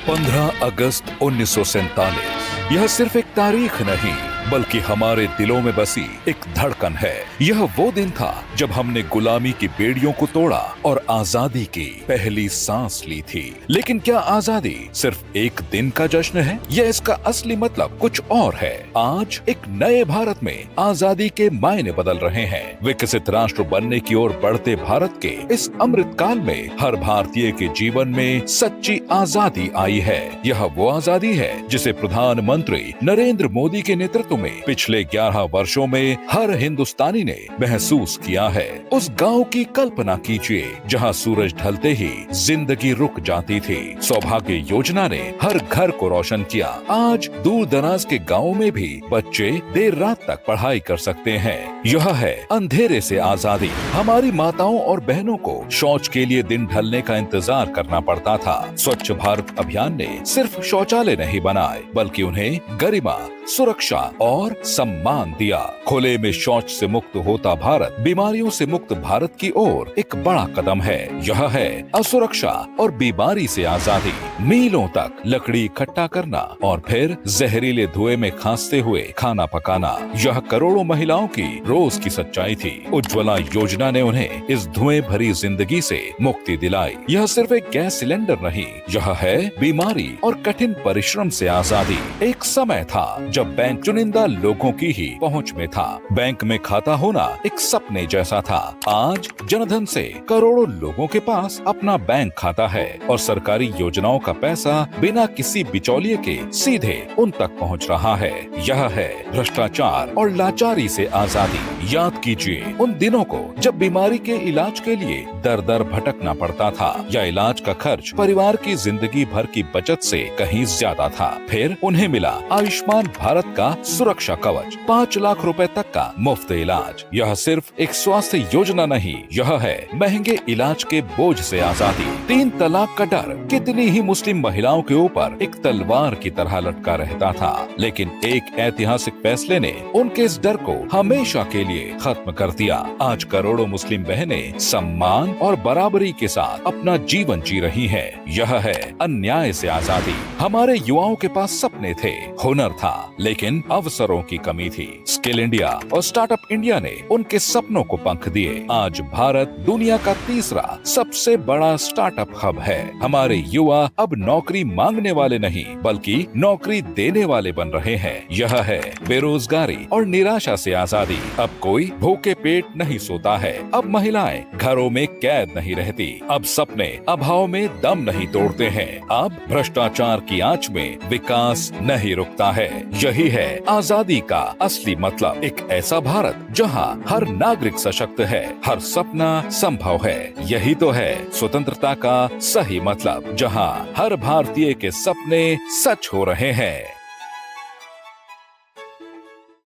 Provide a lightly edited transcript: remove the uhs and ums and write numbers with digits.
15 अगस्त 1947 यह सिर्फ एक तारीख नहीं बल्कि हमारे दिलों में बसी एक धड़कन है। यह वो दिन था जब हमने गुलामी की बेड़ियों को तोड़ा और आजादी की पहली सांस ली थी। लेकिन क्या आजादी सिर्फ एक दिन का जश्न है या इसका असली मतलब कुछ और है? आज एक नए भारत में आजादी के मायने बदल रहे हैं। विकसित राष्ट्र बनने की ओर बढ़ते भारत के इस अमृत काल में हर भारतीय के जीवन में सच्ची आजादी आई है। यह वो आजादी है जिसे प्रधानमंत्री नरेंद्र मोदी के नेतृत्व में पिछले 11 वर्षों में हर हिंदुस्तानी ने महसूस किया है। उस गांव की कल्पना कीजिए जहां सूरज ढलते ही जिंदगी रुक जाती थी। सौभाग्य योजना ने हर घर को रोशन किया। आज दूर दराज के गाँव में भी बच्चे देर रात तक पढ़ाई कर सकते हैं। यह है अंधेरे से आजादी। हमारी माताओं और बहनों को शौच के लिए दिन ढलने का इंतजार करना पड़ता था। स्वच्छ भारत अभियान ने सिर्फ शौचालय नहीं बनाए बल्कि उन्हें गरिमा, सुरक्षा और सम्मान दिया। खुले में शौच से मुक्त होता भारत बीमारियों से मुक्त भारत की ओर एक बड़ा कदम है। यह है असुरक्षा और बीमारी से आजादी। मीलों तक लकड़ी इकट्ठा करना और फिर जहरीले धुएं में खांसते हुए खाना पकाना, यह करोड़ों महिलाओं की रोज की सच्चाई थी। उज्ज्वला योजना ने उन्हें इस धुएं भरी जिंदगी से मुक्ति दिलाई। यह सिर्फ एक गैस सिलेंडर नहीं, यह है बीमारी और कठिन परिश्रम से आजादी। एक समय था जब बैंक चुनिंदा लोगों की ही पहुंच में था। बैंक में खाता होना एक सपने जैसा था। आज जनधन से करोड़ों लोगों के पास अपना बैंक खाता है और सरकारी योजनाओं का पैसा बिना किसी बिचौलिए के सीधे उन तक पहुंच रहा है। यह है भ्रष्टाचार और लाचारी से आजादी। याद कीजिए उन दिनों को जब बीमारी के इलाज के लिए दर दर भटकना पड़ता था या इलाज का खर्च परिवार की जिंदगी भर की बचत से कहीं ज्यादा था। फिर उन्हें मिला आयुष्मान भारत का सुरक्षा कवच, 5 लाख रुपए तक का मुफ्त इलाज। यह सिर्फ एक स्वास्थ्य योजना नहीं, यह है महंगे इलाज के बोझ से आजादी। 3 तलाक का डर कितनी ही मुस्लिम महिलाओं के ऊपर एक तलवार की तरह लटका रहता था, लेकिन एक ऐतिहासिक फैसले ने उनके इस डर को हमेशा के लिए खत्म कर दिया। आज करोड़ों मुस्लिम बहनें सम्मान और बराबरी के साथ अपना जीवन जी रही हैं। यह है अन्याय से आजादी। हमारे युवाओं के पास सपने थे, हुनर था, लेकिन अवसरों की कमी थी। स्किल इंडिया और स्टार्टअप इंडिया ने उनके सपनों को पंख दिए। आज भारत दुनिया का तीसरा सबसे बड़ा स्टार्टअप हब है। हमारे युवा अब नौकरी मांगने वाले नहीं बल्कि नौकरी देने वाले बन रहे हैं। यह है बेरोजगारी और निराशा से आजादी। अब कोई भूखे पेट नहीं सोता है। अब महिलाएं घरों में कैद नहीं रहती। अब सपने अभाव में दम नहीं तोड़ते हैं। अब भ्रष्टाचार की आंच में विकास नहीं रुकता है। यही है आजादी का असली मतलब। एक ऐसा भारत जहां हर नागरिक सशक्त है, हर सपना संभव है। यही तो है स्वतंत्रता का सही मतलब, जहां हर भारतीय के सपने सच हो रहे हैं।